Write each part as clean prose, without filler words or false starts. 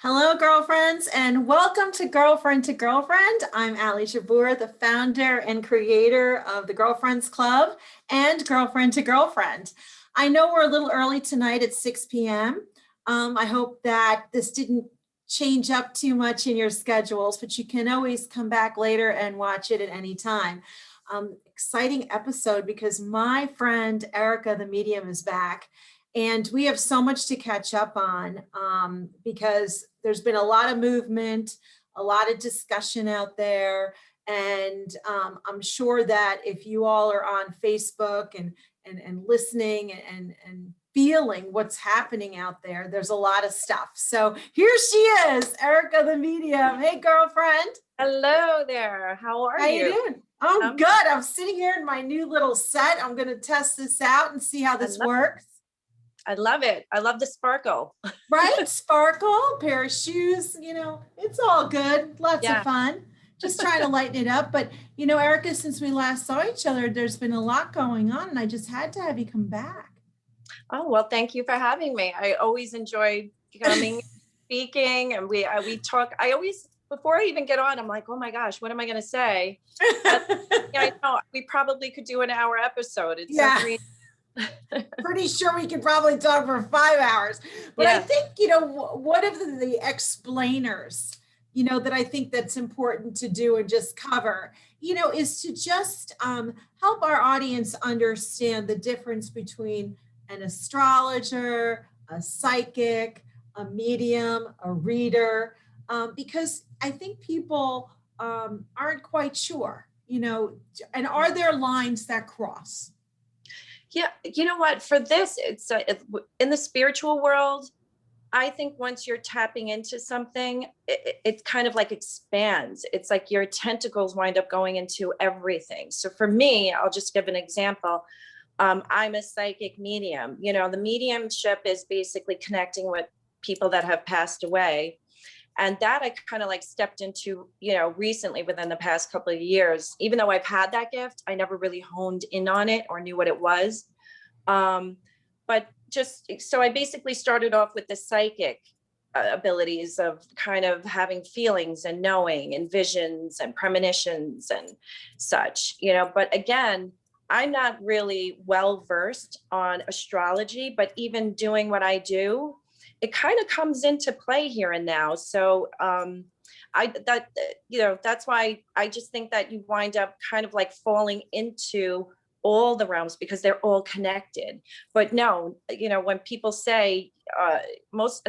Hello, girlfriends, and welcome to Girlfriend2Girlfriend. I'm Jabbour, the founder and creator of the Girlfriends Club and Girlfriend2Girlfriend. I know we're a little early tonight at 6 p.m. I hope that this didn't change up too much in your schedules, but you can always come back later and watch it at any time. Exciting episode because my friend Erica, the medium, is back. And we have so much to catch up on because there's been a lot of movement, a lot of discussion out there. And I'm sure that if you all are on Facebook and listening and feeling what's happening out there, there's a lot of stuff. So here she is, Erica the medium. Hey, girlfriend. Hello there. How are you? How you doing? I'm good. I'm sitting here in my new little set. I'm going to test this out and see how this works. I love it. I love the sparkle. Right? Sparkle, pair of shoes, it's all good. Lots of fun. Just trying to lighten it up. But, Erica, since we last saw each other, there's been a lot going on and I just had to have you come back. Oh, well, thank you for having me. I always enjoy coming, speaking, and we talk. I always, before I even get on, I'm like, oh my gosh, what am I going to say? I know we probably could do an hour episode. It's so great. Pretty sure we could probably talk for 5 hours, but I think one of the explainers that I think that's important to do and just cover is to just help our audience understand the difference between an astrologer, a psychic, a medium, a reader, because I think people aren't quite sure, and are there lines that cross? Yeah, you know what? For this, it's in the spiritual world. I think once you're tapping into something, it kind of like expands. It's like your tentacles wind up going into everything. So for me, I'll just give an example. I'm a psychic medium. The mediumship is basically connecting with people that have passed away. And that I kind of like stepped into, recently within the past couple of years. Even though I've had that gift, I never really honed in on it or knew what it was. But just, so I basically started off with the psychic abilities of kind of having feelings and knowing and visions and premonitions and such, but again, I'm not really well versed on astrology, but even doing what I do, it kind of comes into play here and now. So that's why I just think that you wind up kind of like falling into all the realms because they're all connected. But no, when people say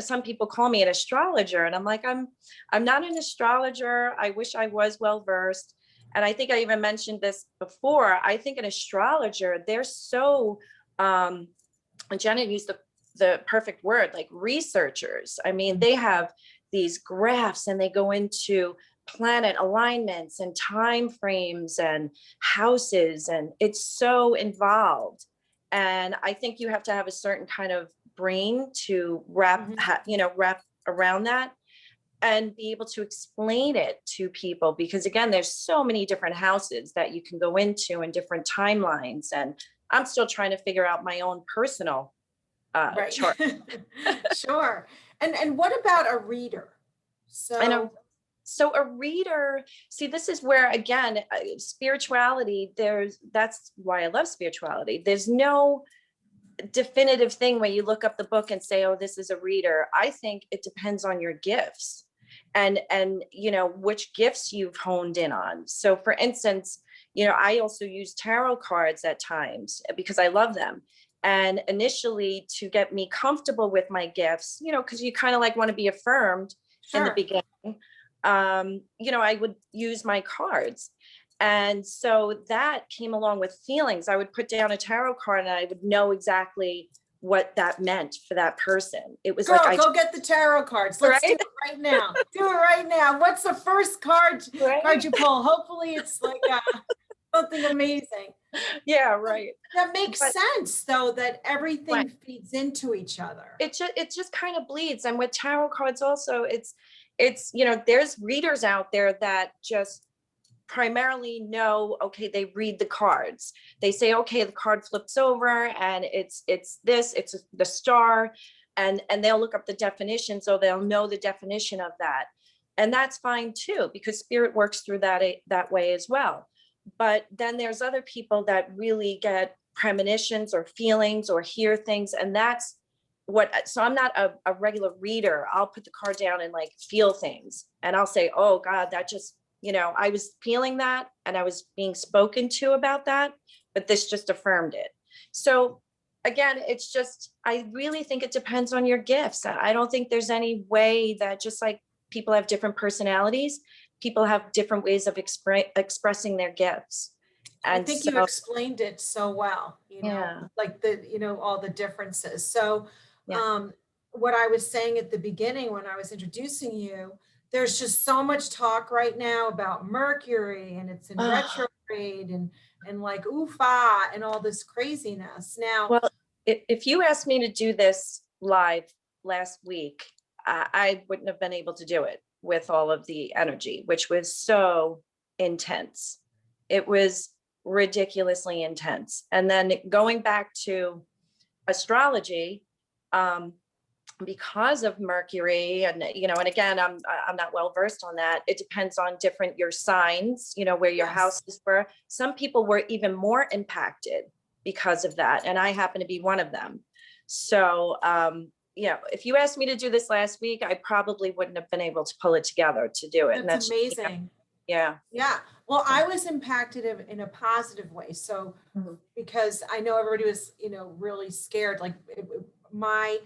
some people call me an astrologer, and I'm like, I'm not an astrologer. I wish I was well versed. And I think I even mentioned this before. I think an astrologer, they're so Janet used the perfect word, like researchers. I mean, they have these graphs and they go into planet alignments and time frames and houses, and it's so involved. And I think you have to have a certain kind of brain to wrap around that and be able to explain it to people, because again, there's so many different houses that you can go into and different timelines. And I'm still trying to figure out my own personal chart. Sure. And what about a reader? So I know. So a reader, see, this is where, again, spirituality, that's why I love spirituality. There's no definitive thing where you look up the book and say, oh, this is a reader. I think it depends on your gifts and which gifts you've honed in on. So for instance, I also use tarot cards at times because I love them. And initially, to get me comfortable with my gifts, because you kind of like want to be affirmed in the beginning, I would use my cards. And so that came along with feelings. I would put down a tarot card and I would know exactly what that meant for that person. It was like, go get the tarot cards. Let's do it right now. Do it right now. What's the first card you pull? Hopefully it's like something amazing. Yeah, right. That makes sense, though, that everything feeds into each other. It just kind of bleeds. And with tarot cards also, it's there's readers out there that just primarily know, okay, they read the cards. They say, okay, the card flips over and it's the star. and they'll look up the definition, so they'll know the definition of that. And that's fine too, because spirit works through that way as well. But then there's other people that really get premonitions or feelings or hear things. And that's so I'm not a regular reader. I'll put the card down and like feel things. And I'll say, oh God, that just, I was feeling that and I was being spoken to about that, but this just affirmed it. So again, it's just, I really think it depends on your gifts. I don't think there's any way that, just like people have different personalities, people have different ways of expressing their gifts. And I think you explained it so well, like all the differences. So what I was saying at the beginning when I was introducing you, there's just so much talk right now about Mercury and it's in retrograde and like oofa and all this craziness. Now, well, if you asked me to do this live last week, I wouldn't have been able to do it with all of the energy, which was so intense. It was ridiculously intense. And then going back to astrology, because of Mercury and, and again, I'm not well versed on that. It depends on your signs, where your houses were. Some people were even more impacted because of that. And I happen to be one of them. So, if you asked me to do this last week, I probably wouldn't have been able to pull it together to do it. That's amazing. Yeah. Well, I was impacted in a positive way. So because I know everybody was, really scared, like my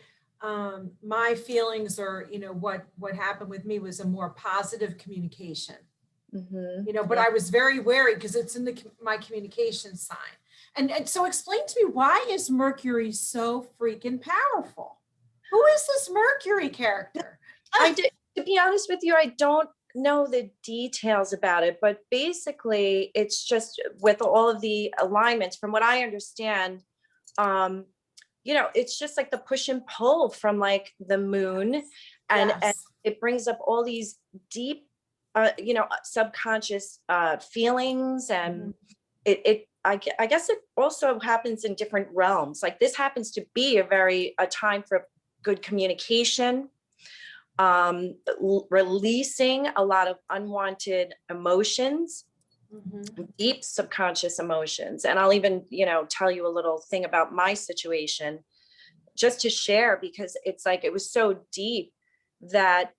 feelings or, what happened with me was a more positive communication, but I was very wary because it's in my communication sign. And so explain to me, why is Mercury so freaking powerful? Who is this Mercury character? To be honest with you, I don't know the details about it, but basically it's just with all of the alignments, from what I understand, it's just like the push and pull from like the moon, and it brings up all these deep, subconscious feelings, and I guess it also happens in different realms. Like this happens to be a time for good communication, releasing a lot of unwanted emotions, deep subconscious emotions. And I'll even, tell you a little thing about my situation just to share, because it's like, it was so deep that,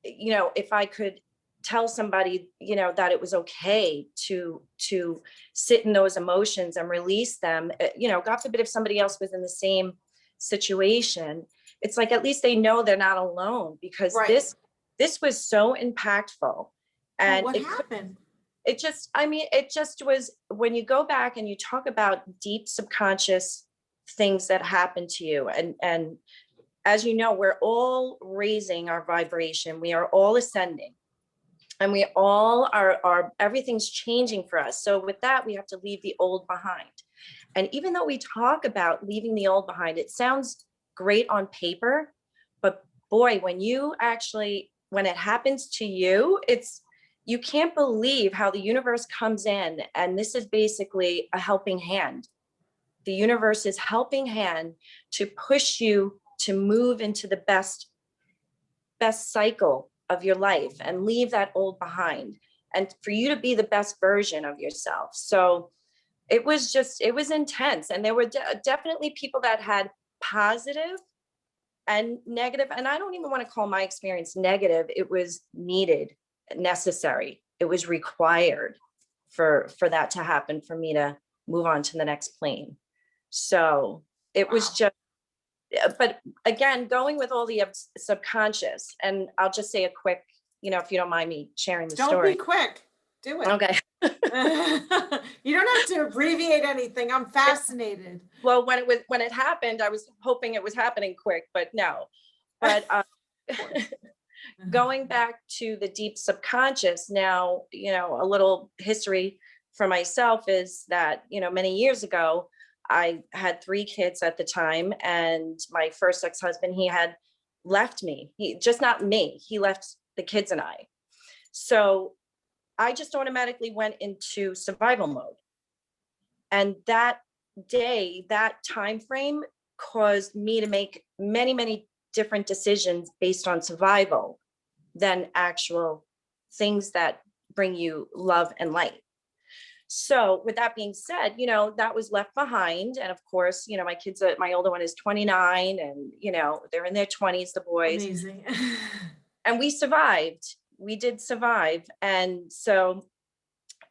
if I could tell somebody, that it was okay to sit in those emotions and release them, God forbid if somebody else was in the same situation, it's like, at least they know they're not alone, because this was so impactful. And what happened? It just was, when you go back and you talk about deep subconscious things that happen to you. And as you know, we're all raising our vibration. We are all ascending, and we all are everything's changing for us. So with that, we have to leave the old behind. And even though we talk about leaving the old behind, it sounds great on paper, but boy, when it happens to you, you can't believe how the universe comes in. And this is basically a helping hand. The universe's helping hand to push you to move into the best cycle of your life and leave that old behind, and for you to be the best version of yourself. So it was intense. And there were definitely people that had positive and negative. And I don't even want to call my experience negative. It was needed, necessary. It was required for that to happen, for me to move on to the next plane. So it was just, but again, going with all the subconscious, and I'll just say a quick, if you don't mind me sharing the story. Don't be quick. Do it. Okay. You don't have to abbreviate anything. I'm fascinated. Well, when it happened, I was hoping it was happening quick, but no. But going back to the deep subconscious now, a little history for myself is that, many years ago, I had 3 kids at the time, and my first ex-husband, he had left me. Not me, he left the kids and I. So I just automatically went into survival mode. And that day, that time frame caused me to make many, many different decisions based on survival than actual things that bring you love and light. So with that being said, you know, that was left behind. And of course, you know, my kids, my older one is 29 and, you know, they're in their 20s, the boys. Amazing. And we survived. We did survive. And so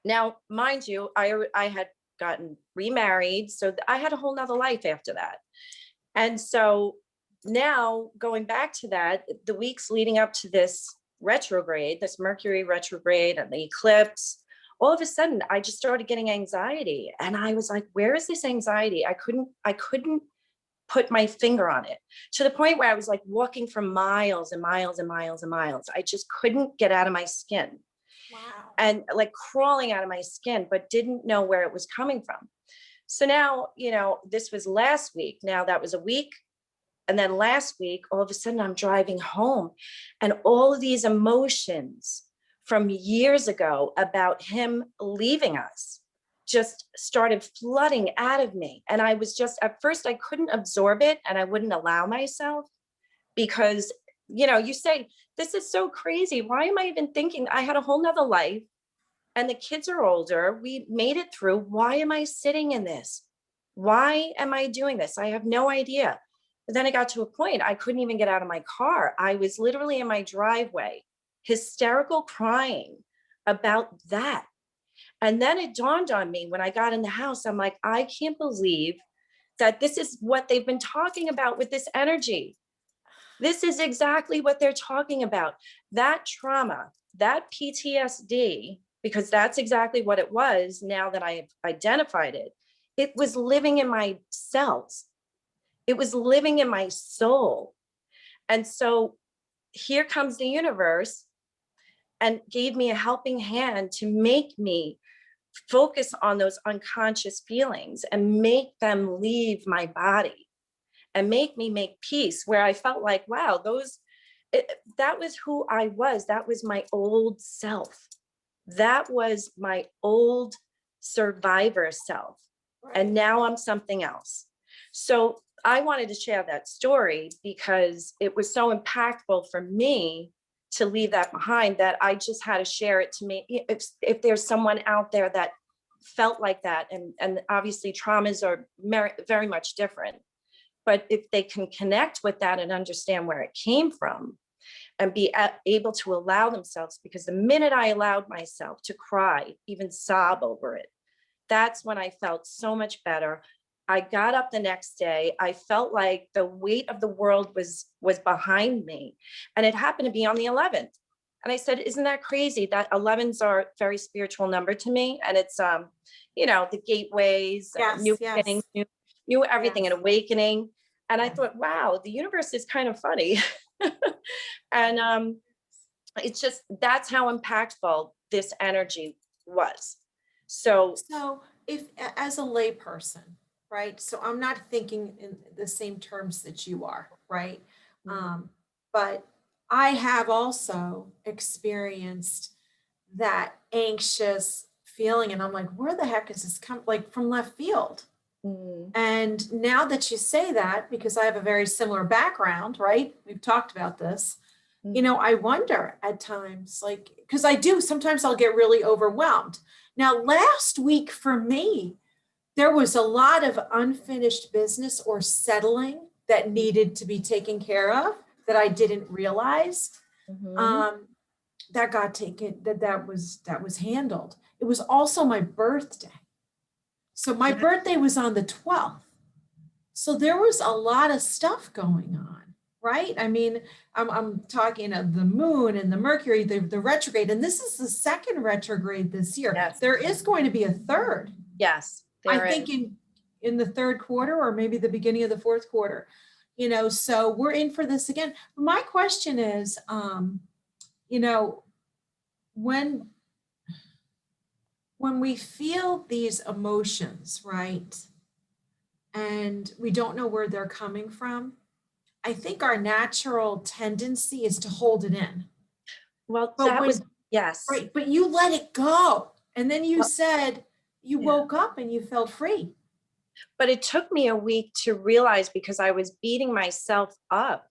now, mind you, I had gotten remarried. So I had a whole nother life after that. And so now going back to that, the weeks leading up to this retrograde, this Mercury retrograde and the eclipse, all of a sudden I just started getting anxiety. And I was like, where is this anxiety? I couldn't put my finger on it, to the point where I was like walking for miles and miles and miles and miles. I just couldn't get out of my skin. Wow. And like crawling out of my skin, but didn't know where it was coming from. So now, you know, this was last week. Now that was a week. And then last week, all of a sudden I'm driving home and all of these emotions from years ago about him leaving us just started flooding out of me. And I was just, at first I couldn't absorb it and I wouldn't allow myself, because, you know, you say, this is so crazy. Why am I even thinking? I had a whole nother life and the kids are older. We made it through. Why am I sitting in this? Why am I doing this? I have no idea. But then it got to a point I couldn't even get out of my car. I was literally in my driveway, hysterical crying about that. And then it dawned on me when I got in the house, I'm like, I can't believe that this is what they've been talking about with this energy. This is exactly what they're talking about. That trauma, that PTSD, because that's exactly what it was now that I've identified it, it was living in my cells. It was living in my soul. And so here comes the universe and gave me a helping hand to make me focus on those unconscious feelings and make them leave my body and make me make peace, where I felt like, wow, that was who I was. That was my old self. That was my old survivor self. Right. And now I'm something else. So I wanted to share that story because it was so impactful for me to leave that behind, that I just had to share it to me. If there's someone out there that felt like that, and obviously traumas are very much different, but if they can connect with that and understand where it came from and be able to allow themselves, because the minute I allowed myself to cry, even sob over it, that's when I felt so much better. I got up the next day. I felt like the weight of the world was behind me. And it happened to be on the 11th. And I said, isn't that crazy? That 11s are a very spiritual number to me. And it's, you know, the gateways, Yes, new yes. beginnings, new everything, Yes. and awakening. And I Yes. thought, wow, the universe is kind of funny. And it's just, that's how impactful this energy was. So if, as a layperson, right? So I'm not thinking in the same terms that you are, right? But I have also experienced that anxious feeling, and I'm like, where the heck is this come, like from left field? And now that you say that, because I have a very similar background, right? We've talked about this. You know, I wonder at times, like, because I do, sometimes I'll get really overwhelmed. Now, last week for me, there was a lot of unfinished business or settling that needed to be taken care of that I didn't realize. That got taken, that was handled. It was also my birthday. So my birthday was on the 12th. So there was a lot of stuff going on, right? I mean, I'm talking of the moon and the Mercury, the retrograde, and this is the second retrograde this year. Yes. There is going to be a third. Yes. I think in the third quarter or maybe the beginning of the fourth quarter, you know, so we're in for this again. My question is, you know, when we feel these emotions, right, and we don't know where they're coming from, I think our natural tendency is to hold it in. Well, But that was, yes. right, but you let it go. And then you said you Yeah. woke up and you felt free. But it took me a week to realize, because I was beating myself up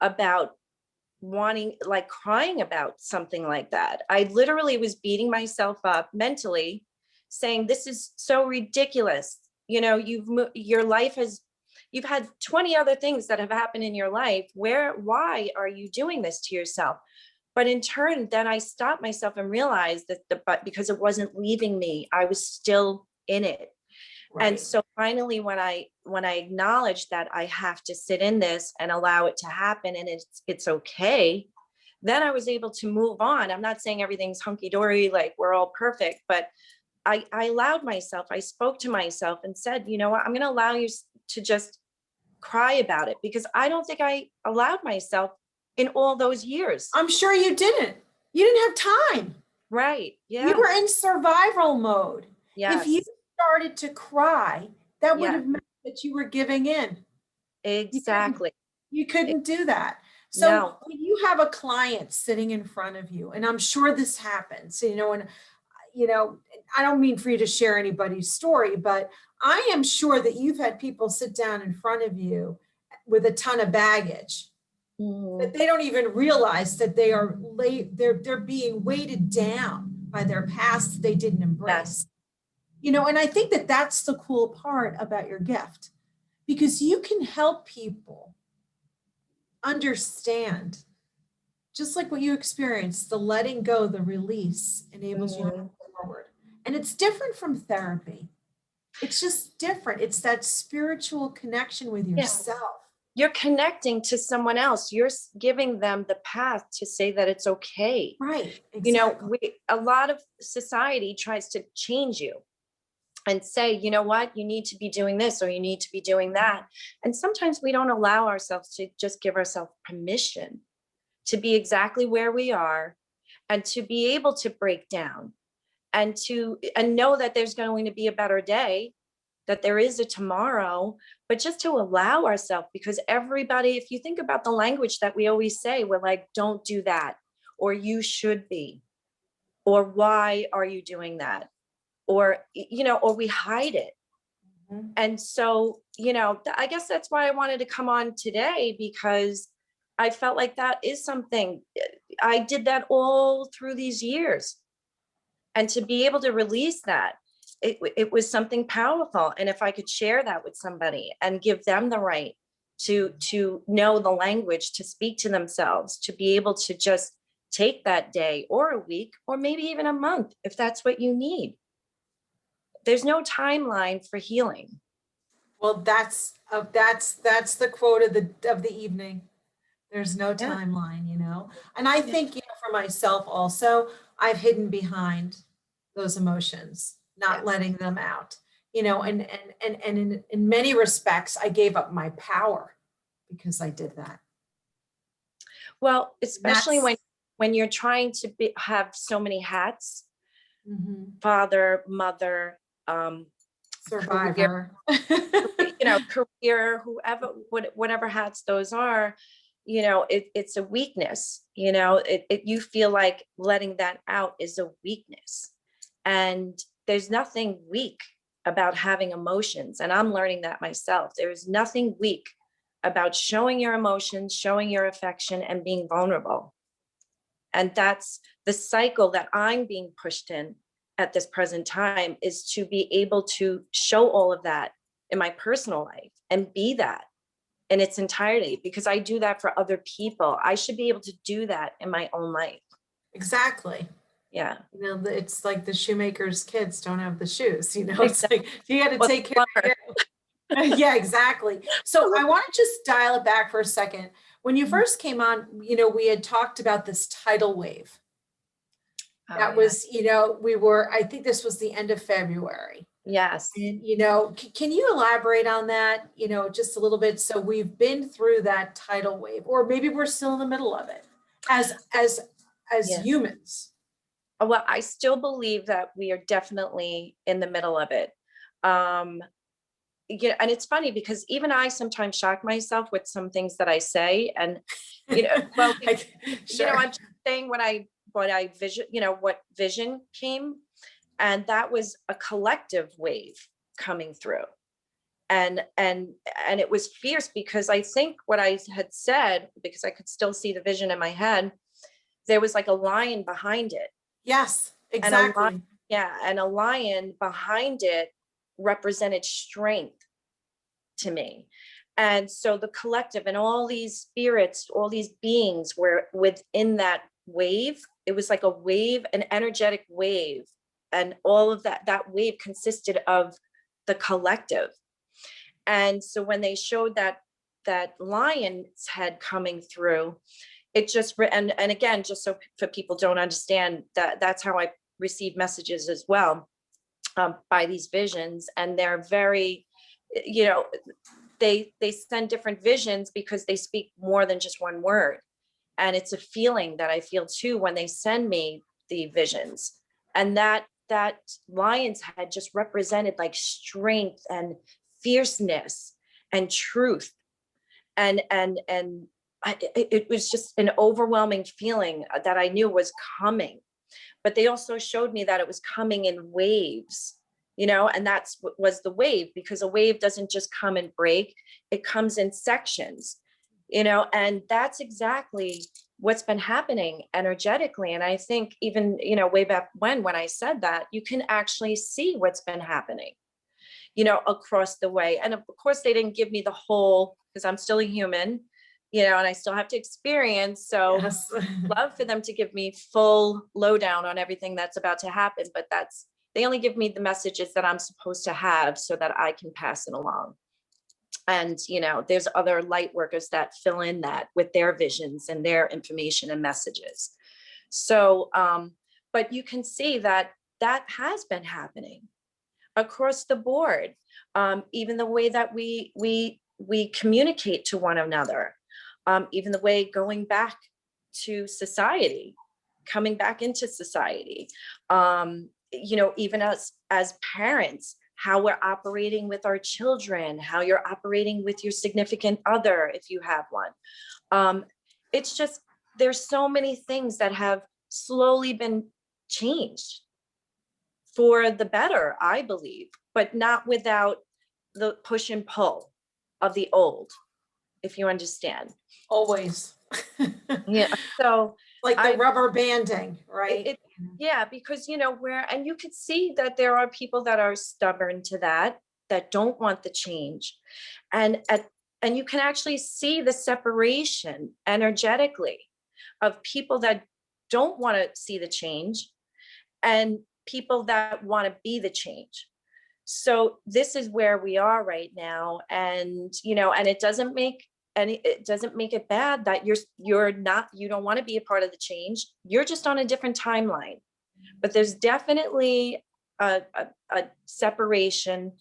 about wanting, like crying about something like that. I literally was beating myself up mentally, saying, this is so ridiculous. You know, your life has, you've had 20 other things that have happened in your life. Why are you doing this to yourself? But in turn, then I stopped myself and realized that but because it wasn't leaving me, I was still in it. And Right. so finally, when I acknowledged that I have to sit in this and allow it to happen, and it's okay, then I was able to move on. I'm not saying everything's hunky-dory, like we're all perfect, but I allowed myself, I spoke to myself and said, you know what, I'm going to allow you to just cry about it, because I don't think I allowed myself in all those years. I'm sure you didn't. You didn't have time. Right. You Yeah. were in survival mode. If you Yes. started to cry, that would Yeah. have meant that you were giving in. Exactly. You couldn't do that. So No. when you have a client sitting in front of you, and I'm sure this happens, and I don't mean for you to share anybody's story, but I am sure that you've had people sit down in front of you with a ton of baggage that they don't even realize that they're being weighted down by their past they didn't embrace. Yes. And I think that that's the cool part about your gift, because you can help people understand, just like what you experienced, the letting go, the release enables you to move forward. And it's different from therapy. It's just different. It's that spiritual connection with yourself. You're connecting to someone else. You're giving them the path to say that it's okay. Right. Exactly. A lot of society tries to change you and say, you know what, you need to be doing this or you need to be doing that. And sometimes we don't allow ourselves to just give ourselves permission to be exactly where we are, and to be able to break down and know that there's going to be a better day, that there is a tomorrow, but just to allow ourselves, because everybody, if you think about the language that we always say, we're like, don't do that, or you should be, or why are you doing that? Or, or we hide it. Mhm. And so, I guess that's why I wanted to come on today, because I felt like that is something I did that all through these years. And to be able to release that, it was something powerful. And if I could share that with somebody and give them the right to know the language, to speak to themselves, to be able to just take that day or a week or maybe even a month, if that's what you need. There's no timeline for healing. Well, that's the quote of the evening. There's no Yeah. timeline, And I think, for myself also, I've hidden behind those emotions, not Yes. letting them out, and in many respects, I gave up my power because I did that. Well, especially That's when you're trying to have so many hats, Mhm. father, mother, Survivor. career, whatever hats those are, it's a weakness. You feel like letting that out is a weakness, and there's nothing weak about having emotions. And I'm learning that myself. There's nothing weak about showing your emotions, showing your affection, and being vulnerable. And that's the cycle that I'm being pushed in at this present time, is to be able to show all of that in my personal life and be that in its entirety, because I do that for other people. I should be able to do that in my own life. Exactly. Yeah. It's like the shoemaker's kids don't have the shoes, it's like, you got to take care of you. Yeah, exactly. So I want to just dial it back for a second. When you first came on, we had talked about this tidal wave. That was, I think this was the end of February. Yes. And, can you elaborate on that, just a little bit? So we've been through that tidal wave, or maybe we're still in the middle of it as humans. Well, I still believe that we are definitely in the middle of it. And it's funny because even I sometimes shock myself with some things that I say, and well, Sure. I'm just saying what I vision, what vision came, and that was a collective wave. coming through. And it was fierce, because I think what I had said, because I could still see the vision in my head, there was like a lion behind it. Yes, And a lion, exactly. yeah, and a lion behind it represented strength to me. And so the collective and all these spirits, all these beings were within that wave. It was like a wave, an energetic wave. And all of that wave consisted of the collective. And so when they showed that lion's head coming through, it just, and again, just so for people don't understand, that's how I receive messages as well, by these visions. And they're very, you know, they send different visions because they speak more than just one word. And it's a feeling that I feel too when they send me the visions. And that lion's head just represented like strength and fierceness and truth. And it was just an overwhelming feeling that I knew was coming. But they also showed me that it was coming in waves, you know, and that's what was the wave, because a wave doesn't just come and break, it comes in sections, you know, and that's exactly what's been happening energetically. And I think even, you know, way back when I said that, you can actually see what's been happening, you know, across the way. And of course, they didn't give me the whole, because I'm still a human, you know, and I still have to experience. So Yes. love for them to give me full lowdown on everything that's about to happen, but they only give me the messages that I'm supposed to have so that I can pass it along. And, you know, there's other light workers that fill in that with their visions and their information and messages. So, but you can see that has been happening across the board. Even the way that we communicate to one another, even the way going back to society, coming back into society, you know, even as parents, how we're operating with our children, how you're operating with your significant other, if you have one. It's just, there's so many things that have slowly been changed for the better, I believe, but not without the push and pull of the old, if you understand. Always. Yeah. So Like the rubber banding, right? yeah, because, you know, and you could see that there are people that are stubborn to that don't want the change. And you can actually see the separation energetically of people that don't want to see the change and people that want to be the change. So this is where we are right now. And, you know, and it doesn't make it bad that you don't want to be a part of the change. You're just on a different timeline. But there's definitely a separation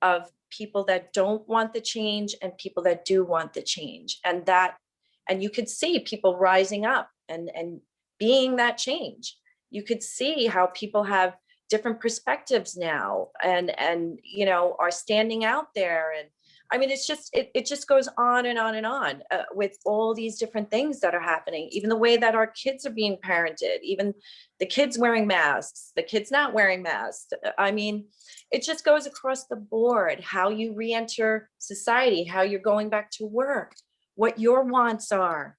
of people that don't want the change and people that do want the change. And you could see people rising up and being that change. You could see how people have different perspectives now and you know, are standing out there. And I mean, it's just, it just goes on and on and on with all these different things that are happening, even the way that our kids are being parented, even the kids wearing masks, the kids not wearing masks. I mean, it just goes across the board, how you re-enter society, how you're going back to work, what your wants are,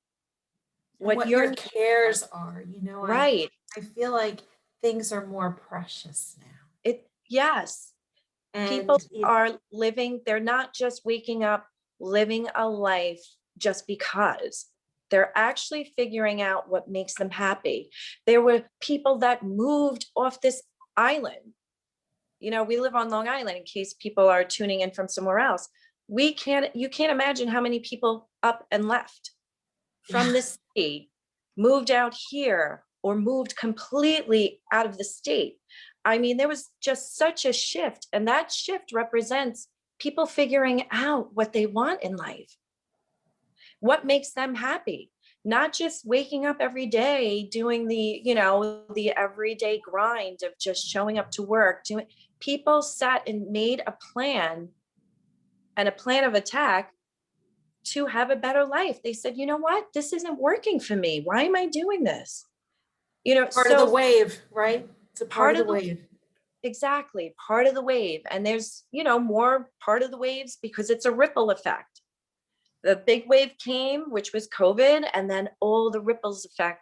what your cares are, you know, right. I feel like things are more precious now. Yes. And people are living, they're not just waking up, living a life just because. They're actually figuring out what makes them happy. There were people that moved off this island. You know, we live on Long Island, in case people are tuning in from somewhere else. You can't imagine how many people up and left from the state, moved out here, or moved completely out of the state. I mean, there was just such a shift, and that shift represents people figuring out what they want in life, what makes them happy, not just waking up every day doing the, you know, the everyday grind of just showing up to work. People sat and made a plan and a plan of attack to have a better life. They said, you know what, this isn't working for me. Why am I doing this? You know, part of the wave, right? It's a part of the wave. exactly, part of the wave. And there's, you know, more part of the waves because it's a ripple effect. The big wave came, which was COVID, and then all the ripples effect.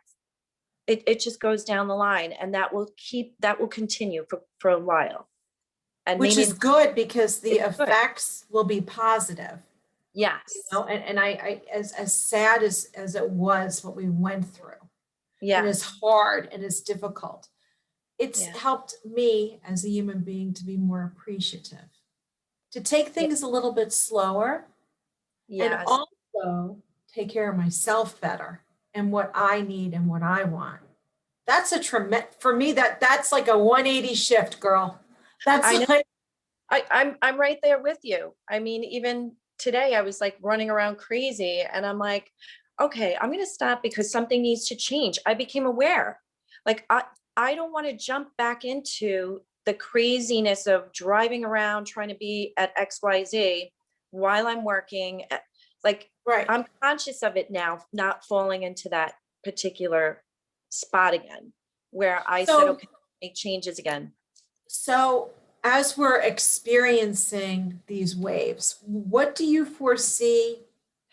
It just goes down the line, and that will continue for a while. And Which maybe is good because the it's good. effects will be positive. You Yes. know, and I as sad as it was what we went through, and as Yes. hard and as difficult, it's Yeah. helped me as a human being to be more appreciative, to take Yeah. things a little bit slower, and Yes. also take care of myself better and what I need and what I want. That's a tremendous, for me, that's like a 180 shift, girl. That's I know. like, I'm right there with you. I mean, even today I was like running around crazy, and I'm like, okay, I'm going to stop because something needs to change. I became aware. Like I don't want to jump back into the craziness of driving around trying to be at XYZ while I'm working. Like, right. I'm conscious of it now, not falling into that particular spot again where I said, So, okay, make changes again. so as we're experiencing these waves, what do you foresee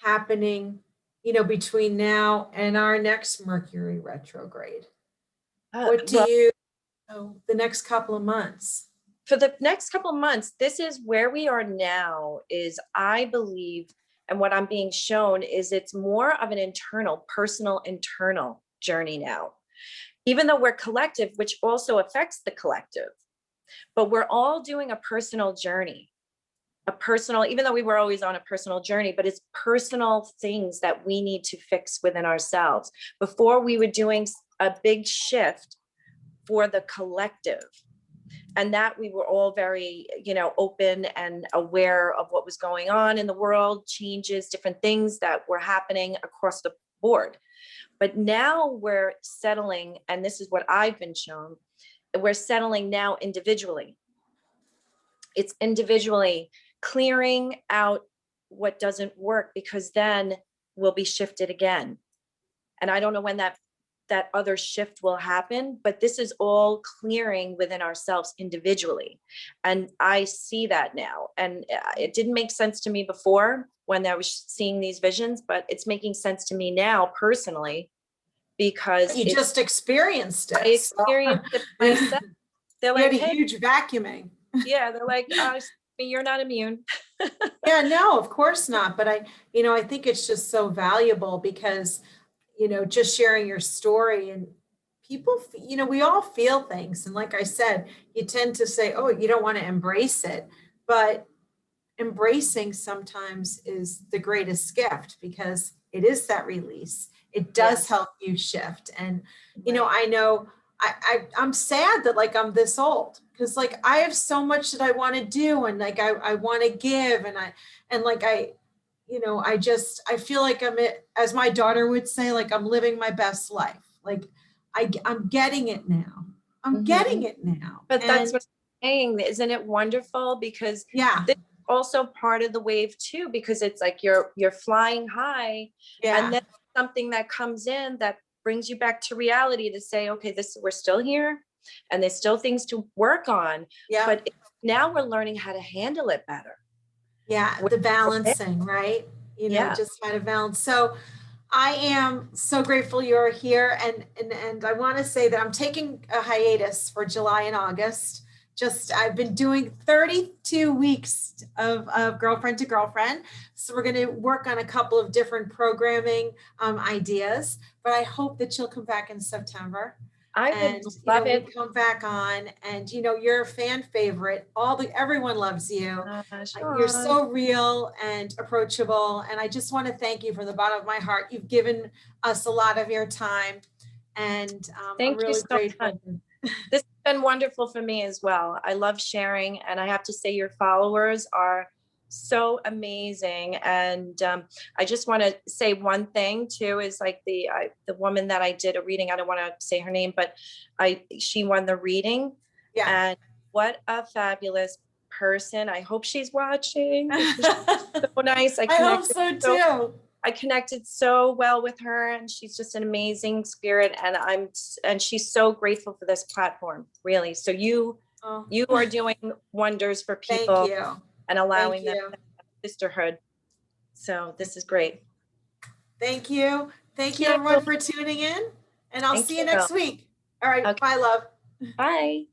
happening, between now and our next Mercury retrograde? What do Well, you, the next couple of months? for the next couple of months, this is where we are now, is I believe, and what I'm being shown is it's more of an personal internal journey now. Even though we're collective, which also affects the collective, but we're all doing a personal journey, even though we were always on a personal journey, but it's personal things that we need to fix within ourselves. Before, we were doing a big shift for the collective, and that we were all very, open and aware of what was going on in the world, changes, different things that were happening across the board. But now we're settling, and this is what I've been shown, we're settling now individually. It's individually clearing out what doesn't work, because then we'll be shifted again. And I don't know when that other shift will happen, but this is all clearing within ourselves individually. And I see that now. And it didn't make sense to me before when I was seeing these visions, but it's making sense to me now personally, because You just experienced I it. So experienced it myself. They're you had like, a hey, huge vacuuming. yeah, they're like, you're not immune. Yeah, no, of course not. But I think it's just so valuable because, just sharing your story, and people, we all feel things. And like I said, you tend to say, oh, you don't want to embrace it. But embracing sometimes is the greatest gift because it is that release. It does Yes. help you shift. And, Right. I know I'm sad that like I'm this old because like I have so much that I want to do and like I want to give and like I feel like as my daughter would say, like I'm living my best life. Like I'm getting it now. I'm getting Mhm. it now. But that's And what I'm saying. Isn't it wonderful? Because yeah, this is also part of the wave too, because it's like you're flying high, and yeah, then something that comes in that brings you back to reality to say, okay, we're still here, and there's still things to work on, yeah. but now we're learning how to handle it better. Yeah, the balancing, right? Yeah. Just how to balance. So I am so grateful you're here. And I want to say that I'm taking a hiatus for July and August. Just I've been doing 32 weeks of Girlfriend to Girlfriend. So we're going to work on a couple of different programming ideas, but I hope that you'll come back in September. I would And love we it. come back on, and you're a fan favorite. Everyone loves you. You're Sean, so real and approachable, and I just want to thank you from the bottom of my heart. You've given us a lot of your time, and I'm thank you really so much. grateful. This has been wonderful for me as well. I love sharing, and I have to say your followers are so amazing. And I just want to say one thing too, is like the woman that I did a reading, I don't want to say her name, but she won the reading. Yeah. And what a fabulous person. I hope she's watching because she's so nice. I hope so too. I connected so well with her, and she's just an amazing spirit, and she's so grateful for this platform, really. So Oh, You are doing wonders for thank people you. and allowing Thank them you. to have sisterhood. So this is great. Thank you. Thank you Thank you. everyone for tuning in, and I'll Thank see you you. next week. All right. Okay. Bye, love. Bye.